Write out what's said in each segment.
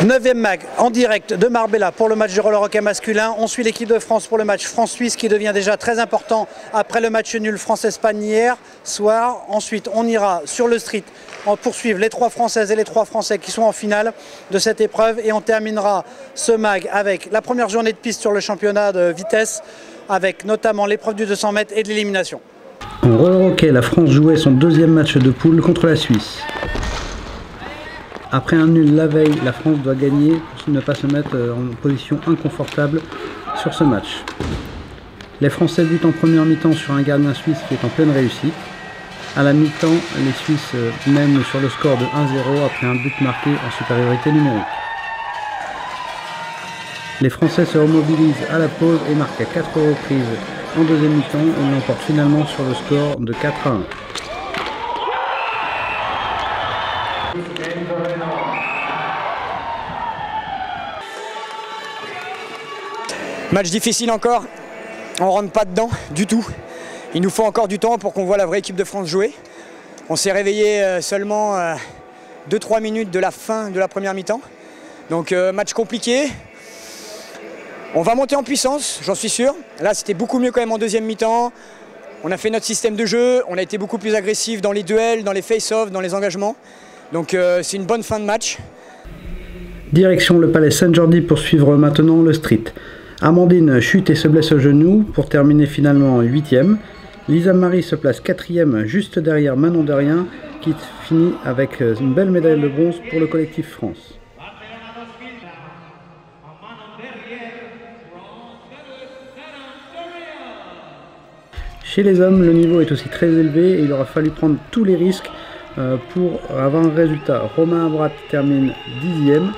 9e mag en direct de Marbella pour le match du roller hockey masculin. On suit l'équipe de France pour le match France-Suisse qui devient déjà très important après le match nul France-Espagne hier soir. Ensuite, on ira sur le street en poursuivre les 3 Françaises et les 3 Français qui sont en finale de cette épreuve. Et on terminera ce mag avec la première journée de piste sur le championnat de vitesse, avec notamment l'épreuve du 200 mètres et de l'élimination. En roller hockey, la France jouait son 2e match de poule contre la Suisse. Après un nul la veille, la France doit gagner pour ne pas se mettre en position inconfortable sur ce match. Les Français butent en première mi-temps sur un gardien suisse qui est en pleine réussite. À la mi-temps, les Suisses mènent sur le score de 1-0 après un but marqué en supériorité numérique. Les Français se remobilisent à la pause et marquent à 4 reprises en deuxième mi-temps et l'emportent finalement sur le score de 4-1. Match difficile encore, on rentre pas dedans du tout. Il nous faut encore du temps pour qu'on voit la vraie équipe de France jouer. On s'est réveillé seulement 2-3 minutes de la fin de la première mi-temps. Donc match compliqué. On va monter en puissance, j'en suis sûr. Là c'était beaucoup mieux quand même en deuxième mi-temps. On a fait notre système de jeu, on a été beaucoup plus agressif dans les duels, dans les face-offs, dans les engagements. Donc c'est une bonne fin de match. Direction le Palais Saint-Jordi pour suivre maintenant le street. Amandine chute et se blesse au genou pour terminer finalement 8e. Lisa Marie se place 4e juste derrière Manon Derrien qui finit avec une belle médaille de bronze pour le collectif France. Chez les hommes, le niveau est aussi très élevé et il aura fallu prendre tous les risques pour avoir un résultat. Romain Abrat termine 10e.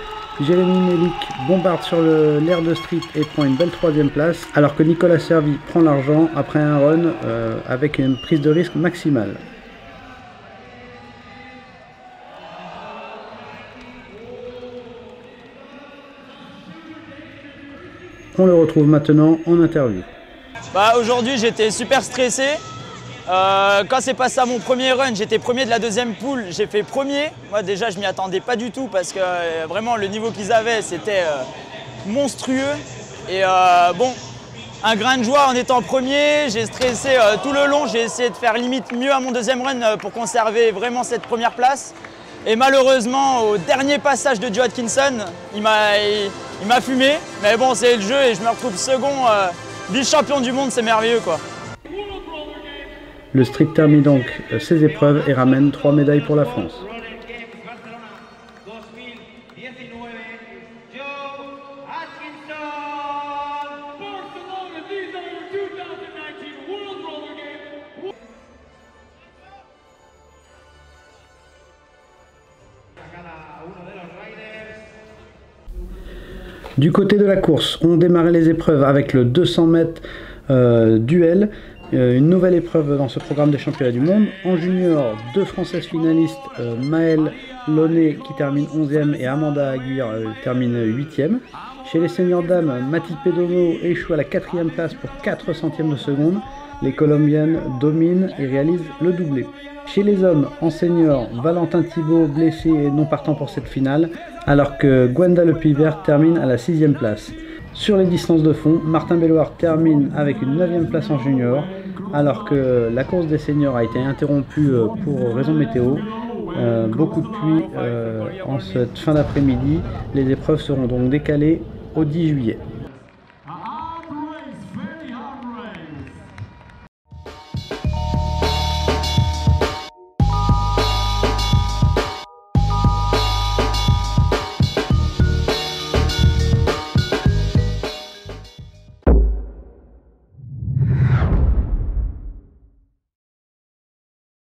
Jérémy Melik bombarde sur l'air de street et prend une belle 3e place, alors que Nicolas Servi prend l'argent après un run avec une prise de risque maximale. On le retrouve maintenant en interview. Aujourd'hui j'étais super stressé. Quand c'est passé à mon premier run, j'étais premier de la deuxième poule, j'ai fait premier. Moi déjà je m'y attendais pas du tout parce que vraiment le niveau qu'ils avaient c'était monstrueux. Et bon, un grain de joie en étant premier, j'ai stressé tout le long, j'ai essayé de faire limite mieux à mon deuxième run pour conserver vraiment cette première place. Et malheureusement au dernier passage de Joe Atkinson, il m'a fumé. Mais bon c'est le jeu et je me retrouve second, vice-champion du monde, c'est merveilleux quoi. Le street termine donc ses épreuves et ramène 3 médailles pour la France. Du côté de la course, on démarrait les épreuves avec le 200 mètres duel. Une nouvelle épreuve dans ce programme des championnats du monde. En junior, 2 Françaises finalistes, Maëlle Launay qui termine 11e et Amanda Aguirre termine 8e. Chez les seniors dames, Mathilde Pedono échoue à la 4e place pour 4 centièmes de seconde. Les Colombiennes dominent et réalisent le doublé. Chez les hommes, en senior, Valentin Thibault blessé et non partant pour cette finale, alors que Gwenda Lepivert termine à la 6e place. Sur les distances de fond, Martin Belloir termine avec une 9e place en junior, alors que la course des seniors a été interrompue pour raison météo. Beaucoup de pluie en cette fin d'après-midi. Les épreuves seront donc décalées au 10 juillet.